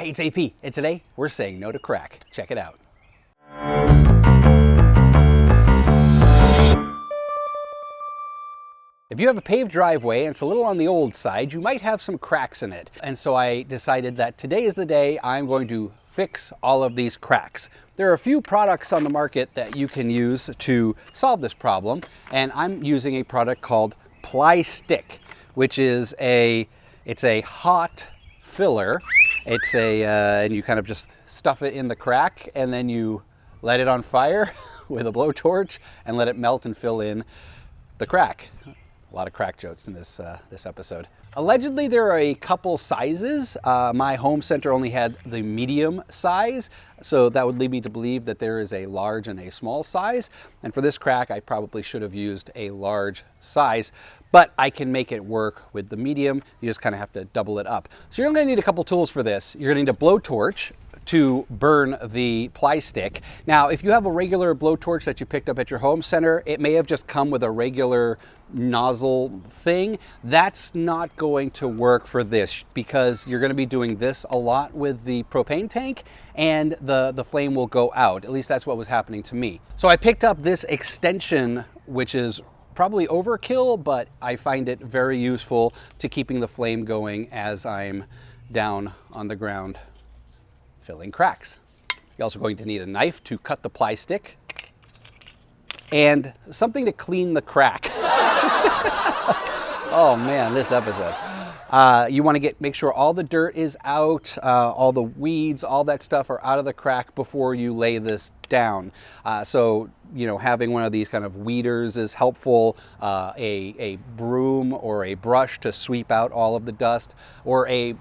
Hey, it's AP, and today we're saying no to crack. Check it out. If you have a paved driveway and it's a little on the old side, you might have some cracks in it. And so I decided that today is the day I'm going to fix all of these cracks. There are a few products on the market that you can use to solve this problem, and I'm using a product called Pli-Stix, which is it's a hot filler. It's and you kind of just stuff it in the crack and then you let it on fire with a blowtorch and let it melt and fill in the crack. A lot of crack jokes in this episode. Allegedly, there are a couple sizes. My home center only had the medium size, so that would lead me to believe that there is a large and a small size. And for this crack, I probably should have used a large size, but I can make it work with the medium. You just kind of have to double it up. So you're only gonna need a couple tools for this. You're gonna need a blowtorch to burn the Pli-Stix. Now, if you have a regular blowtorch that you picked up at your home center, it may have just come with a regular nozzle thing. That's not going to work for this because you're going to be doing this a lot with the propane tank and the flame will go out. At least that's what was happening to me. So I picked up this extension, which is probably overkill, but I find it very useful to keeping the flame going as I'm down on the ground filling cracks. You're also going to need a knife to cut the Pli-Stix and something to clean the crack. Oh man, this episode. You want to make sure all the dirt is out, all the weeds, all that stuff are out of the crack before you lay this down. So, you know, having one of these kind of weeders is helpful, a broom or a brush to sweep out all of the dust, or a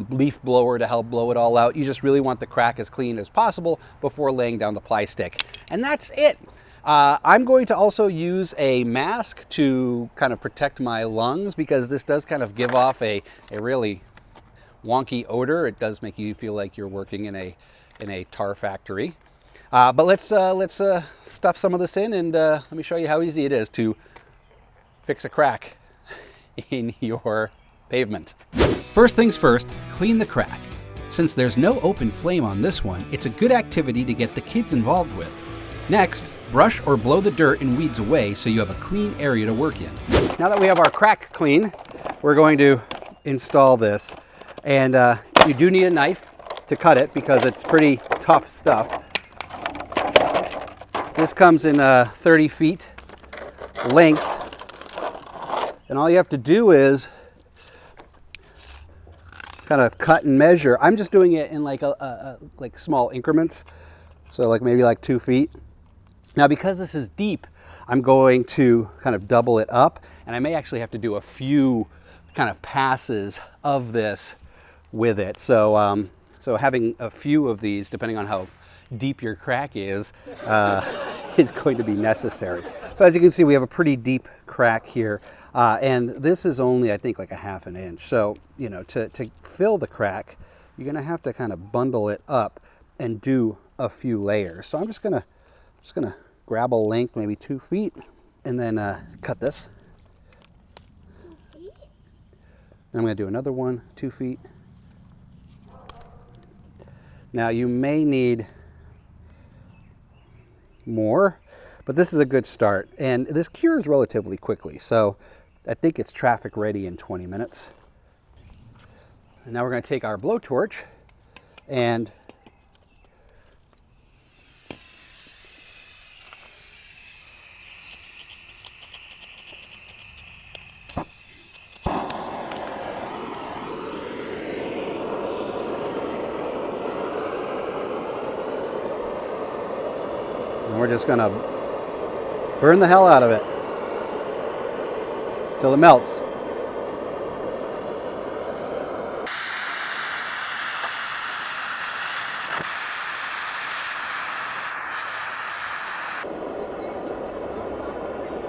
leaf blower to help blow it all out. You just really want the crack as clean as possible before laying down the Pli-Stix. And that's it. I'm going to also use a mask to kind of protect my lungs because this does kind of give off a really wonky odor. It does make you feel like you're working in a tar factory. But let's stuff some of this in and let me show you how easy it is to fix a crack in your pavement. First things first, clean the crack. Since there's no open flame on this one, it's a good activity to get the kids involved with. Next, brush or blow the dirt and weeds away so you have a clean area to work in. Now that we have our crack clean, we're going to install this. And you do need a knife to cut it because it's pretty tough stuff. This comes in 30 feet lengths. And all you have to do is kind of cut and measure. I'm just doing it in like small increments. So maybe 2 feet. Now, because this is deep, I'm going to kind of double it up, and I may actually have to do a few kind of passes of this with it. So, so having a few of these, depending on how deep your crack is going to be necessary. So as you can see, we have a pretty deep crack here, and this is only, I think, like a ½ an inch. So, you know, to fill the crack, you're going to have to kind of bundle it up and do a few layers. So I'm just gonna grab a length, maybe 2 feet, and then cut this. 2 feet? And I'm gonna do another one, 2 feet. Now you may need more, but this is a good start. And this cures relatively quickly. So I think it's traffic ready in 20 minutes. And now we're gonna take our blowtorch and we're just gonna burn the hell out of it till it melts.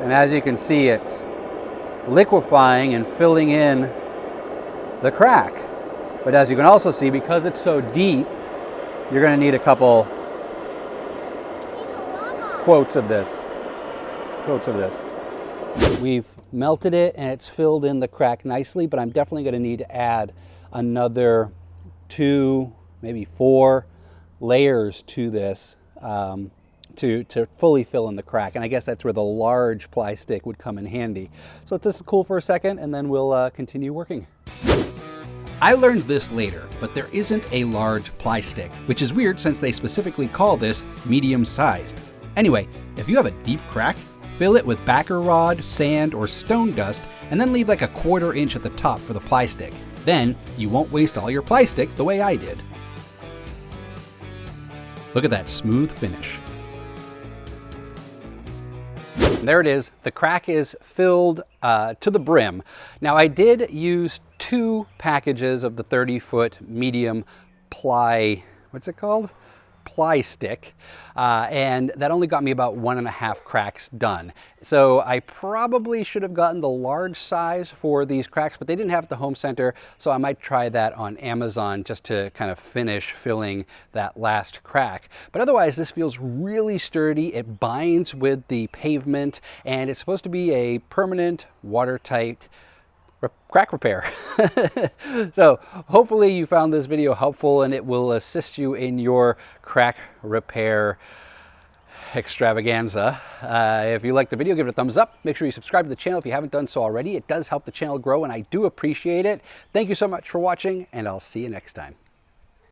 And as you can see, it's liquefying and filling in the crack. But as you can also see, because it's so deep, you're going to need a couple quotes of this. We've melted it and it's filled in the crack nicely, but I'm definitely going to need to add another 2 maybe 4 layers to this to fully fill in the crack. And I guess that's where the large ply stick would come in handy. So let this cool for a second and then we'll continue working. I learned this later, but there isn't a large ply stick, which is weird since they specifically call this medium-sized. Anyway, if you have a deep crack, fill it with backer rod, sand, or stone dust, and then leave like a 1/4 inch at the top for the ply stick. Then you won't waste all your ply stick the way I did. Look at that smooth finish. There it is. The crack is filled to the brim. Now I did use 2 packages of the 30-foot medium ply, what's it called? Pli-Stix, and that only got me about 1.5 cracks done. So I probably should have gotten the large size for these cracks, but they didn't have at the home center, so I might try that on Amazon just to kind of finish filling that last crack. But otherwise, this feels really sturdy. It binds with the pavement, and it's supposed to be a permanent, watertight crack repair. So hopefully you found this video helpful and it will assist you in your crack repair extravaganza. If you liked the video, give it a thumbs up. Make sure you subscribe to the channel if you haven't done so already. It does help the channel grow and I do appreciate it. Thank you so much for watching and I'll see you next time.